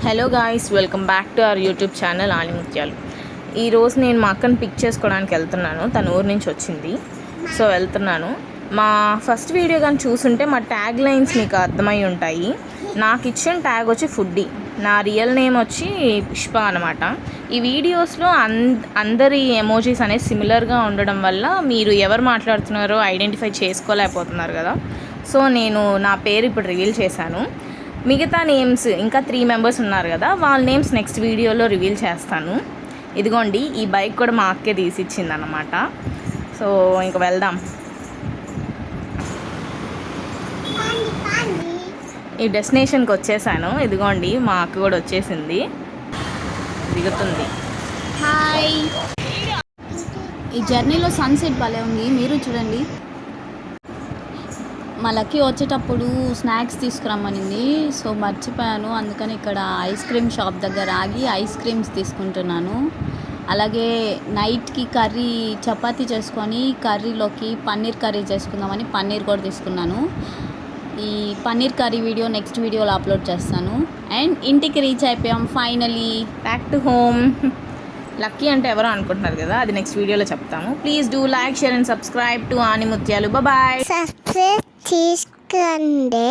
Hello guys, welcome back to our YouTube channel Animutyalu. ఈరోజు నేను మా అక్కని పిక్ చేసుకోవడానికి వెళ్తున్నాను. తన ఊరు నుంచి వచ్చింది, సో వెళ్తున్నాను. మా ఫస్ట్ వీడియో కానీ చూసుంటే మా ట్యాగ్ లైన్స్ మీకు అర్థమై ఉంటాయి. నాకు ఇచ్చిన ట్యాగ్ వచ్చి ఫుడ్డీ, నా రియల్ నేమ్ వచ్చి పుష్ప అనమాట. ఈ వీడియోస్లో అందరి ఎమోజీస్ అనేది సిమిలర్గా ఉండడం వల్ల మీరు ఎవరు మాట్లాడుతున్నారో ఐడెంటిఫై చేసుకోలేకపోతున్నారు కదా. సో నేను నా పేరు ఇప్పుడు రివీల్ చేశాను. మిగతా నేమ్స్ ఇంకా 3 మెంబర్స్ ఉన్నారు కదా, వాళ్ళ నేమ్స్ నెక్స్ట్ వీడియోలో రివీల్ చేస్తాను. ఇదిగోండి, ఈ బైక్ కూడా మా అక్కే తీసిచ్చింది అన్నమాట. సో ఇంక వెళ్దాం. ఈ డెస్టినేషన్కి వచ్చేసాను. ఇదిగోండి, మా అక్క కూడా వచ్చేసింది, దిగుతుంది. హాయ్. ఈ జర్నీలో సన్సెట్ భలే ఉంది, మీరు చూడండి. మా లక్కీ వచ్చేటప్పుడు స్నాక్స్ తీసుకురమ్మనింది, సో మర్చిపోయాను. అందుకని ఇక్కడ ఐస్ క్రీమ్ షాప్ దగ్గర ఆగి ఐస్ క్రీమ్స్ తీసుకుంటున్నాను. అలాగే నైట్కి కర్రీ చపాతీ చేసుకొని కర్రీలోకి పన్నీర్ కర్రీ చేసుకుందామని పన్నీర్ కూడా తీసుకున్నాను. ఈ పన్నీర్ కర్రీ వీడియో నెక్స్ట్ వీడియోలో అప్లోడ్ చేస్తాను. అండ్ ఇంటికి రీచ్ అయిపోయాం finally, back to home. Lucky అంటే ఎవరో అనుకుంటున్నారు కదా, అది నెక్స్ట్ వీడియోలో చెప్తాము. Please do like, share and subscribe to Animutyalu. Bye. Subscribe చేసుకోండి.